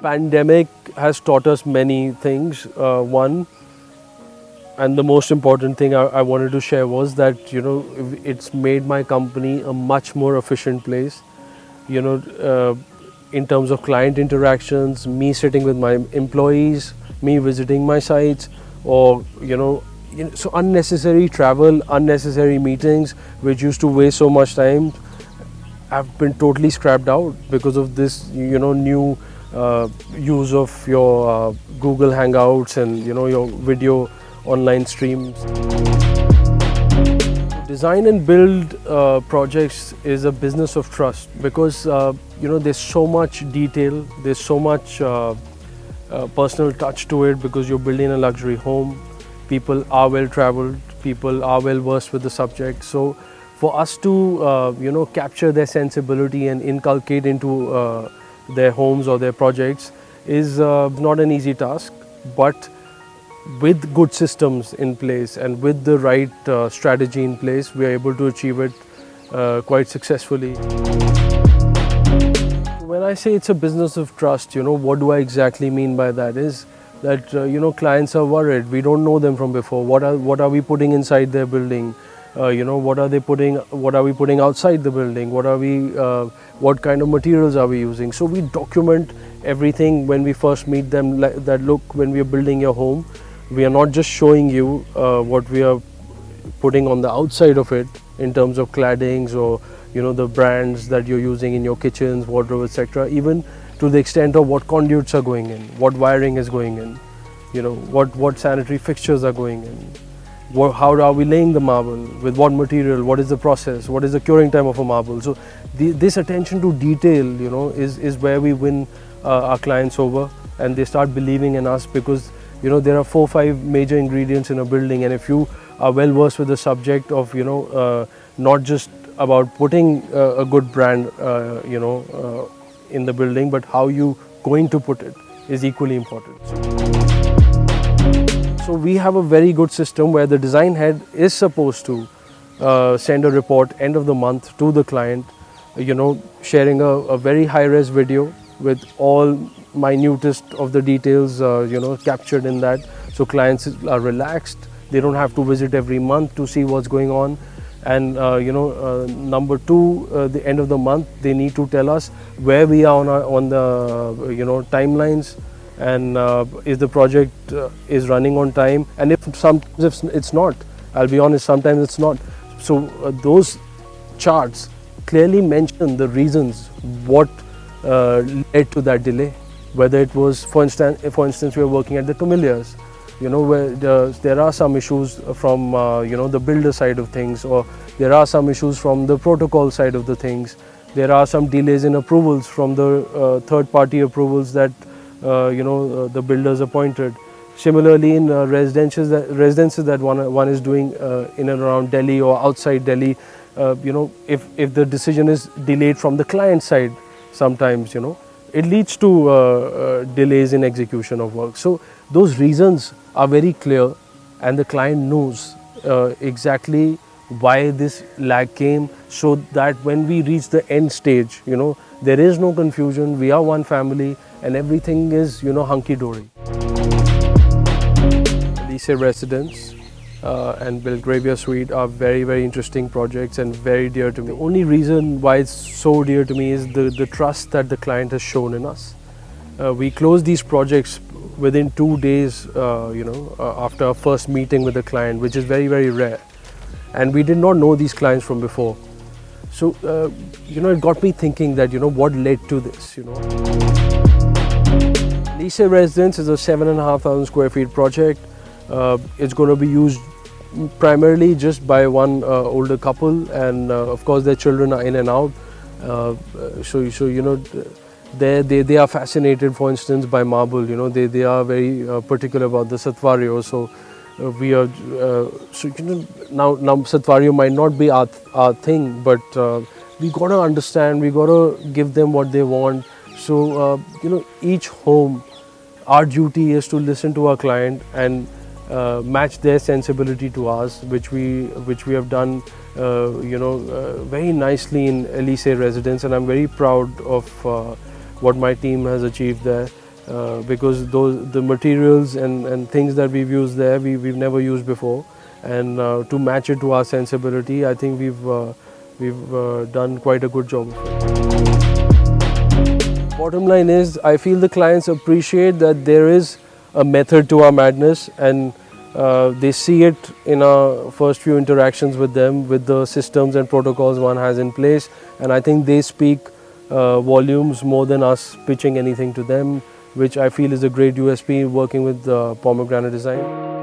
Pandemic has taught us many things. One, and the most important thing I wanted to share was that it's made my company a much more efficient place. You know, in terms of client interactions, me sitting with my employees, me visiting my sites, or so unnecessary travel, unnecessary meetings, which used to waste so much time, have been totally scrapped out because of this new use of your Google Hangouts and your video online streams. Design and build projects is a business of trust because there's so much detail, there's so much personal touch to it because you're building a luxury home. People are well traveled, people are well versed with the subject. So for us to capture their sensibility and inculcate into their homes or their projects is not an easy task, but with good systems in place and with the right strategy in place, we are able to achieve it quite successfully. When I say it's a business of trust, what do I exactly mean by that is that clients are worried. We don't know them from before. What are we putting inside their building? What are we putting outside the building? What kind of materials are we using? So we document everything when we first meet them. That look, when we are building your home, we are not just showing you what we are putting on the outside of it in terms of claddings or the brands that you're using in your kitchens, wardrobe, etc. Even to the extent of what conduits are going in, what wiring is going in, what sanitary fixtures are going in. How are we laying the marble, with what material, what is the process, what is the curing time of a marble. So this attention to detail is where we win our clients over, and they start believing in us because there are 4-5 major ingredients in a building, and if you are well versed with the subject of not just about putting a good brand in the building, but how you going to put it is equally important. So we have a very good system where the design head is supposed to send a report end of the month to the client, sharing a very high-res video with all minutest of the details captured in that, so clients are relaxed. They don't have to visit every month to see what's going on. And number two, the end of the month, they need to tell us where we are on the timelines, and if the project is running on time, and if it's not, I'll be honest, sometimes it's not. So those charts clearly mention the reasons what led to that delay. Whether it was, for instance, we are working at the Camellias, where there are some issues from the builder side of things, or there are some issues from the protocol side of the things. There are some delays in approvals from the third-party approvals that the builders appointed. Similarly, in residences that one is doing in and around Delhi or outside Delhi, if the decision is delayed from the client side, sometimes it leads to delays in execution of work. So those reasons are very clear, and the client knows exactly why this lag came, so that when we reach the end stage, there is no confusion. We are one family, and everything is hunky-dory. Lycée Residence and Belgravia Suite are very, very interesting projects and very dear to me. The only reason why it's so dear to me is the trust that the client has shown in us. We close these projects within 2 days, after our first meeting with the client, which is very, very rare. And we did not know these clients from before. So, it got me thinking that, what led to this, Lycée Residence is a 7,500 square feet project. It's going to be used primarily just by one older couple, and of course their children are in and out. They are fascinated, for instance, by marble. They are very particular about the Satvario. So we are now Satvario might not be our thing, but we got to understand. We got to give them what they want. So each home, our duty is to listen to our client and match their sensibility to ours, which we have done very nicely in Elysee residence, and I'm very proud of what my team has achieved there. Because the materials and things that we've used there, we've never used before, and to match it to our sensibility, I think we've done quite a good job of it. Bottom line is, I feel the clients appreciate that there is a method to our madness, and they see it in our first few interactions with them, with the systems and protocols one has in place, and I think they speak volumes more than us pitching anything to them, which I feel is a great USP working with Pomegranate Design.